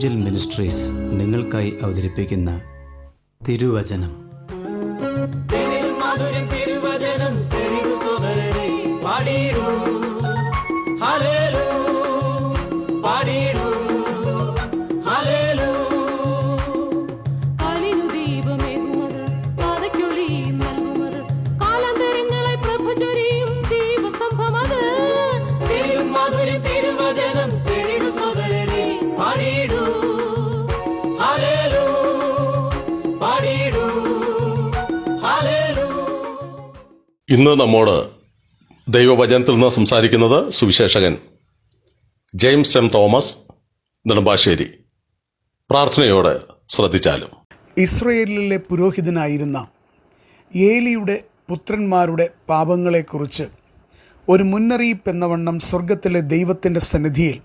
Evangel ministries നിങ്ങൾക്കായി അവതരിപ്പിക്കുന്ന തിരുവചനം. ഇന്ന് നമ്മോട് ദൈവവചനത്തിൽ നിന്ന് സംസാരിക്കുന്നത് Suviseshakan James M Thomas Nedumbassery. പ്രാർത്ഥനയോടെ ശ്രദ്ധിച്ചാലും. ഇസ്രയേലിലെ പുരോഹിതനായിരുന്ന ഏലിയുടെ പുത്രന്മാരുടെ പാപങ്ങളെക്കുറിച്ച് ഒരു മുന്നറിയിപ്പ് എന്നവണ്ണം സ്വർഗത്തിലെ ദൈവത്തിൻ്റെ സന്നിധിയിൽ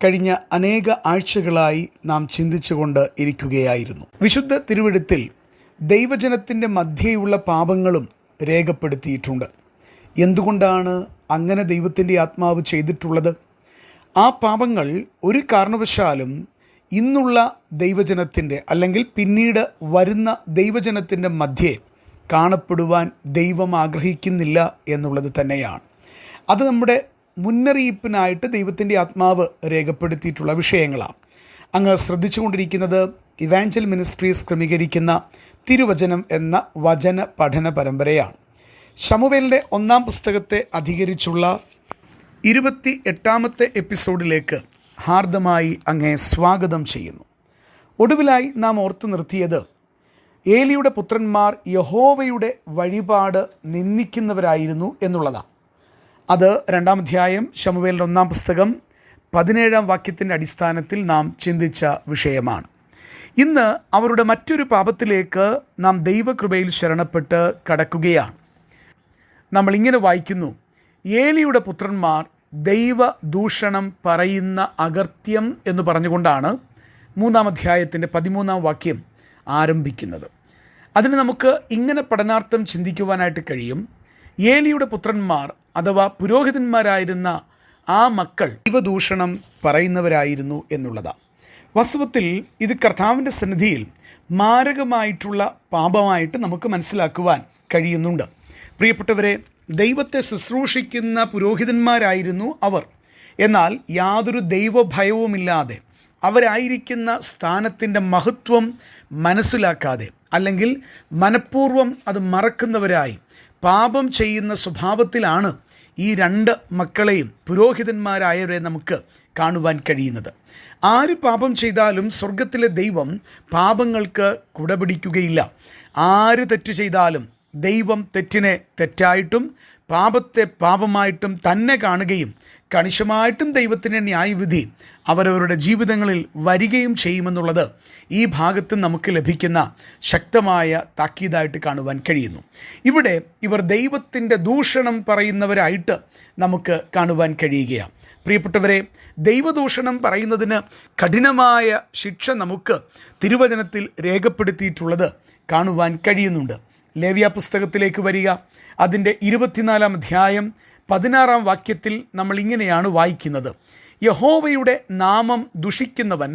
കഴിഞ്ഞ അനേക ആഴ്ചകളായി നാം ചിന്തിച്ചുകൊണ്ട് ഇരിക്കുകയായിരുന്നു. വിശുദ്ധ തിരുവെഴുത്തിൽ ദൈവജനത്തിൻ്റെ മധ്യേയുള്ള പാപങ്ങളും രേഖപ്പെടുത്തിയിട്ടുണ്ട്. എന്തുകൊണ്ടാണ് അങ്ങനെ ദൈവത്തിൻ്റെ ആത്മാവ് ചെയ്തിട്ടുള്ളത്? ആ പാപങ്ങൾ ഒരു കാരണവശാലും ഇന്നുള്ള ദൈവജനത്തിൻ്റെ അല്ലെങ്കിൽ പിന്നീട് വരുന്ന ദൈവജനത്തിൻ്റെ മധ്യേ കാണപ്പെടുവാൻ ദൈവം ആഗ്രഹിക്കുന്നില്ല എന്നുള്ളത് തന്നെയാണ്. അത് നമ്മുടെ മുന്നറിയിപ്പിനായിട്ട് ദൈവത്തിൻ്റെ ആത്മാവ് രേഖപ്പെടുത്തിയിട്ടുള്ള വിഷയങ്ങളാണ്. അങ്ങ് ശ്രദ്ധിച്ചുകൊണ്ടിരിക്കുന്നത് ഇവാഞ്ചൽ മിനിസ്ട്രീസ് ക്രമീകരിക്കുന്ന തിരുവചനം എന്ന വചന പഠന പരമ്പരയാണ്. ശമൂവേലിൻ്റെ 1-ാം പുസ്തകത്തെ അധികരിച്ചുള്ള 28-ാമത്തെ എപ്പിസോഡിലേക്ക് ഹാർദമായി അങ്ങേ സ്വാഗതം ചെയ്യുന്നു. ഒടുവിലായി നാം ഓർത്തു നിർത്തിയത് ഏലിയുടെ പുത്രന്മാർ യഹോവയുടെ വഴിപാട് നിന്ദിക്കുന്നവരായിരുന്നു എന്നുള്ളതാണ്. അത് 2-ാം അധ്യായം ശമൂവേലിൻ്റെ 1-ാം പുസ്തകം 17-ാം വാക്യത്തിൻ്റെ അടിസ്ഥാനത്തിൽ നാം ചിന്തിച്ച വിഷയമാണ്. ഇന്ന് അവരുടെ മറ്റൊരു പാപത്തിലേക്ക് നാം ദൈവകൃപയിൽ ശരണപ്പെട്ട് കടക്കുകയാണ്. നമ്മളിങ്ങനെ വായിക്കുന്നു: ഏലിയുടെ പുത്രന്മാർ ദൈവദൂഷണം പറയുന്ന അകൃത്യം എന്ന് പറഞ്ഞുകൊണ്ടാണ് 3-ാം അധ്യായത്തിൻ്റെ 13-ാം വാക്യം ആരംഭിക്കുന്നത്. അതിന് നമുക്ക് ഇങ്ങനെ പഠനാർത്ഥം ചിന്തിക്കുവാനായിട്ട് കഴിയും: ഏലിയുടെ പുത്രന്മാർ അഥവാ പുരോഹിതന്മാരായിരുന്ന ആ മക്കൾ ദൈവദൂഷണം പറയുന്നവരായിരുന്നു എന്നുള്ളതാണ്. വാസ്തവത്തിൽ ഇത് കർത്താവിൻ്റെ സന്നിധിയിൽ മാരകമായിട്ടുള്ള പാപമായിട്ട് നമുക്ക് മനസ്സിലാക്കുവാൻ കഴിയുന്നുണ്ട്. പ്രിയപ്പെട്ടവരെ, ദൈവത്തെ ശുശ്രൂഷിക്കുന്ന പുരോഹിതന്മാരായിരുന്നു അവർ. എന്നാൽ യാതൊരു ദൈവഭയവുമില്ലാതെ അവരായിരിക്കുന്ന സ്ഥാനത്തിൻ്റെ മഹത്വം മനസ്സിലാക്കാതെ അല്ലെങ്കിൽ മനഃപൂർവ്വം അത് മറക്കുന്നവരായി പാപം ചെയ്യുന്ന സ്വഭാവത്തിലാണ് ഈ 2 മക്കളെയും പുരോഹിതന്മാരായവരെ നമുക്ക് കാണുവാൻ കഴിയുന്നത്. ആര് പാപം ചെയ്താലും സ്വർഗത്തിലെ ദൈവം പാപങ്ങൾക്ക് കുടപിടിക്കുകയില്ല. ആര് തെറ്റ് ചെയ്താലും ദൈവം തെറ്റിനെ തെറ്റായിട്ടും പാപത്തെ പാപമായിട്ടും തന്നെ കാണുകയും കണിശമായിട്ടും ദൈവത്തിൻ്റെ ന്യായവിധി അവരവരുടെ ജീവിതങ്ങളിൽ വരികയും ചെയ്യുമെന്നുള്ളത് ഈ ഭാഗത്ത് നമുക്ക് ലഭിക്കുന്ന ശക്തമായ താക്കീതായിട്ട് കാണുവാൻ കഴിയുന്നു. ഇവിടെ ഇവർ ദൈവത്തിൻ്റെ ദൂഷണം പറയുന്നവരായിട്ട് നമുക്ക് കാണുവാൻ കഴിയുകയാണ്. പ്രിയപ്പെട്ടവരെ, ദൈവദൂഷണം പറയുന്നതിന് കഠിനമായ ശിക്ഷ നമുക്ക് തിരുവചനത്തിൽ രേഖപ്പെടുത്തിയിട്ടുള്ളത് കാണുവാൻ കഴിയുന്നുണ്ട്. ലേവ്യ പുസ്തകത്തിലേക്ക് വരിക. അതിൻ്റെ 24-ാം അധ്യായം 16-ാം വാക്യത്തിൽ നമ്മൾ ഇങ്ങനെയാണ് വായിക്കുന്നത്: യഹോവയുടെ നാമം ദുഷിക്കുന്നവൻ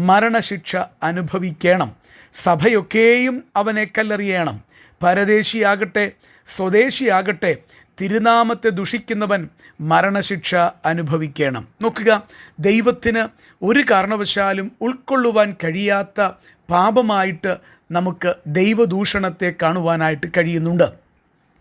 മരണശിക്ഷ അനുഭവിക്കണം. സഭയൊക്കെയും അവനെ കല്ലെറിയണം. പരദേശിയാകട്ടെ സ്വദേശിയാകട്ടെ തിരുനാമത്തെ ദുഷിക്കുന്നവൻ മരണശിക്ഷ അനുഭവിക്കണം. നോക്കുക, ദൈവത്തിന് ഒരു കാരണവശാലും ഉൾക്കൊള്ളുവാൻ കഴിയാത്ത പാപമായിട്ട് നമുക്ക് ദൈവദൂഷണത്തെ കാണുവാനായിട്ട് കഴിയുന്നുണ്ട്.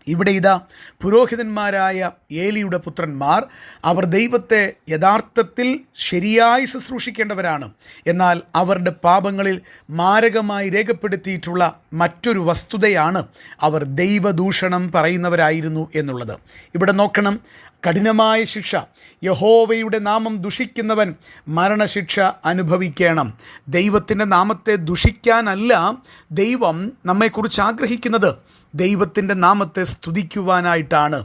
ഇവിടെ ഇതാ പുരോഹിതന്മാരായ ഏലിയുടെ പുത്രന്മാർ, അവർ ദൈവത്തെ യഥാർത്ഥത്തിൽ ശരിയായി ശുശ്രൂഷിക്കേണ്ടവരാണ്. എന്നാൽ അവരുടെ പാപങ്ങളിൽ മാരകമായി രേഖപ്പെടുത്തിയിട്ടുള്ള മറ്റൊരു വസ്തുതയാണ് അവർ ദൈവദൂഷണം പറയുന്നവരായിരുന്നു എന്നുള്ളത്. ഇവിടെ നോക്കണം, കഠിനമായ ശിക്ഷ. യഹോവയുടെ നാമം ദുഷിക്കുന്നവൻ മരണശിക്ഷ അനുഭവിക്കണം. ദൈവത്തിൻ്റെ നാമത്തെ ദുഷിക്കാനല്ല ദൈവം നമ്മെക്കുറിച്ച് ആഗ്രഹിക്കുന്നത്. ദൈവത്തിൻ്റെ നാമത്തെ സ്തുതിക്കുവാനായിട്ടാണ്.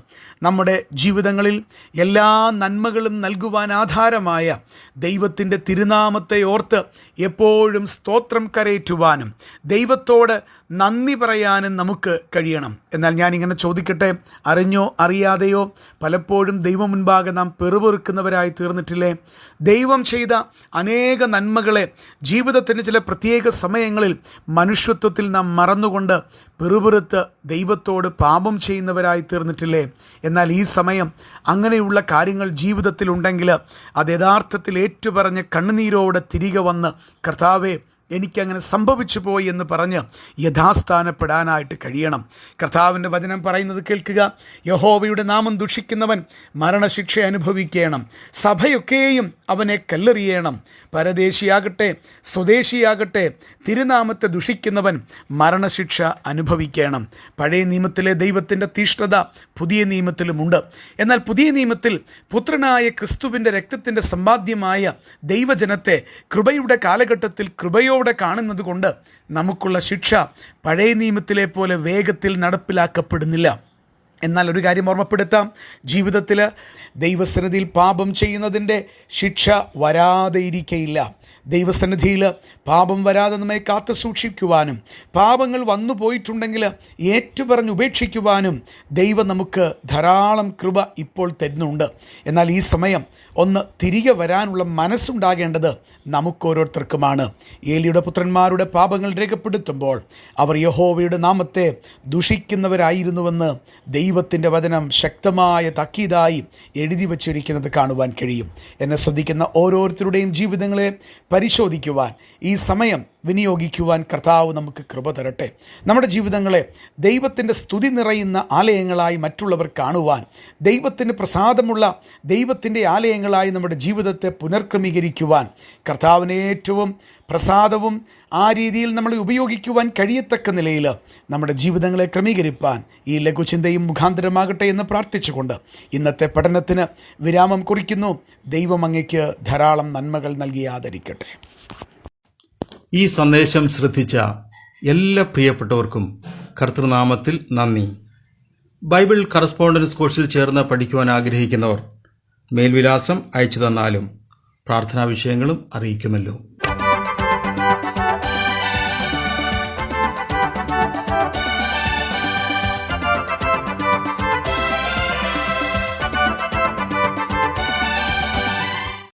നമ്മുടെ ജീവിതങ്ങളിൽ എല്ലാ നന്മകളും നൽകുവാൻ ആധാരമായ ദൈവത്തിൻ്റെ തിരുനാമത്തെ ഓർത്ത് എപ്പോഴും സ്തോത്രം കരയറ്റുവാനും ദൈവത്തോട് നന്ദി പറയാനും നമുക്ക് കഴിയണം. എന്നാൽ ഞാനിങ്ങനെ ചോദിക്കട്ടെ, അറിഞ്ഞോ അറിയാതെയോ പലപ്പോഴും ദൈവം മുൻപാകെ നാം പെറുപെറുക്കുന്നവരായി തീർന്നിട്ടില്ലേ? ദൈവം ചെയ്ത അനേക നന്മകളെ ജീവിതത്തിൻ്റെ ചില പ്രത്യേക സമയങ്ങളിൽ മനുഷ്യത്വത്തിൽ നാം മറന്നുകൊണ്ട് പെറുപെറുത്ത് ദൈവത്തോട് പാപം ചെയ്യുന്നവരായി തീർന്നിട്ടില്ലേ? എന്നാൽ ഈ സമയം അങ്ങനെയുള്ള കാര്യങ്ങൾ ജീവിതത്തിലുണ്ടെങ്കിൽ അത് യഥാർത്ഥത്തിൽ ഏറ്റുപറഞ്ഞ് കണ്ണുനീരോടെ തിരികെ വന്ന്, കർത്താവേ എനിക്കങ്ങനെ സംഭവിച്ചു പോയി എന്ന് പറഞ്ഞ് യഥാസ്ഥാനപ്പെടാനായിട്ട് കഴിയണം. കർത്താവിൻ്റെ വചനം പറയുന്നത് കേൾക്കുക, യഹോവയുടെ നാമം ദുഷിക്കുന്നവൻ മരണശിക്ഷ അനുഭവിക്കണം. സഭയൊക്കെയും അവനെ കല്ലെറിയണം. പരദേശിയാകട്ടെ സ്വദേശിയാകട്ടെ തിരുനാമത്തെ ദുഷിക്കുന്നവൻ മരണശിക്ഷ അനുഭവിക്കണം. പഴയ നിയമത്തിലെ ദൈവത്തിൻ്റെ തീഷ്ണത പുതിയ നിയമത്തിലുമുണ്ട്. എന്നാൽ പുതിയ നിയമത്തിൽ പുത്രനായ ക്രിസ്തുവിൻ്റെ രക്തത്തിൻ്റെ സമ്പാദ്യമായ ദൈവജനത്തെ കൃപയുടെ കാലഘട്ടത്തിൽ കൃപയോടെ കാണുന്നത് കൊണ്ട് നമുക്കുള്ള ശിക്ഷ പഴയ നിയമത്തിലെ പോലെ വേഗത്തിൽ നടപ്പിലാക്കപ്പെടുന്നില്ല. എന്നാൽ ഒരു കാര്യം ഓർമ്മപ്പെടുത്താം, ജീവിതത്തിൽ ദൈവസന്നിധിയിൽ പാപം ചെയ്യുന്നതിൻ്റെ ശിക്ഷ വരാതെ ഇരിക്കയില്ല. ദൈവസന്നിധിയിൽ പാപം വരാതെ നമ്മെ കാത്തു സൂക്ഷിക്കുവാനും പാപങ്ങൾ വന്നു പോയിട്ടുണ്ടെങ്കിൽ ഏറ്റുപറഞ്ഞ് ഉപേക്ഷിക്കുവാനും ദൈവം നമുക്ക് ധാരാളം കൃപ ഇപ്പോൾ തരുന്നുണ്ട്. എന്നാൽ ഈ സമയം ഒന്ന് തിരികെ വരാനുള്ള മനസ്സുണ്ടാകേണ്ടത് നമുക്കോരോരുത്തർക്കുമാണ്. ഏലിയുടെ പുത്രന്മാരുടെ പാപങ്ങൾ രേഖപ്പെടുത്തുമ്പോൾ അവർ യഹോവയുടെ നാമത്തെ ദുഷിക്കുന്നവരായിരുന്നുവെന്ന് ദൈവത്തിൻ്റെ വചനം ശക്തമായ താക്കീതായി എഴുതി വച്ചിരിക്കുന്നത് കാണുവാൻ കഴിയും. എന്നെ ശ്രദ്ധിക്കുന്ന ഓരോരുത്തരുടെയും ജീവിതങ്ങളെ പരിശോധിക്കുവാൻ ഈ സമയം വിനിയോഗിക്കുവാൻ കർത്താവ് നമുക്ക് കൃപ തരട്ടെ. നമ്മുടെ ജീവിതങ്ങളെ ദൈവത്തിൻ്റെ സ്തുതി നിറയുന്ന ആലയങ്ങളായി മറ്റുള്ളവർ കാണുവാൻ, ദൈവത്തിന് പ്രസാദമുള്ള ദൈവത്തിൻ്റെ ആലയങ്ങളായി നമ്മുടെ ജീവിതത്തെ പുനർക്രമീകരിക്കുവാൻ, കർത്താവിന് ഏറ്റവും പ്രസാദവും ആ രീതിയിൽ നമ്മളെ ഉപയോഗിക്കുവാൻ കഴിയത്തക്ക നിലയിൽ നമ്മുടെ ജീവിതങ്ങളെ ക്രമീകരിപ്പാൻ ഈ ലഘുചിന്തയും മുഖാന്തരമാകട്ടെ എന്ന് പ്രാർത്ഥിച്ചുകൊണ്ട് ഇന്നത്തെ പഠനത്തിന് വിരാമം കുറിക്കുന്നു. ദൈവം അങ്ങയ്ക്ക് ധാരാളം നന്മകൾ നൽകി ആദരിക്കട്ടെ. ഈ സന്ദേശം ശ്രദ്ധിച്ച എല്ലാ പ്രിയപ്പെട്ടവർക്കും കർത്തൃനാമത്തിൽ നന്ദി. ബൈബിൾ കറസ്പോണ്ടൻസ് കോഴ്സിൽ ചേർന്ന് പഠിക്കുവാൻ ആഗ്രഹിക്കുന്നവർ മേൽവിലാസം അയച്ചു തന്നാലും പ്രാർത്ഥനാ വിഷയങ്ങളും അറിയിക്കുമല്ലോ.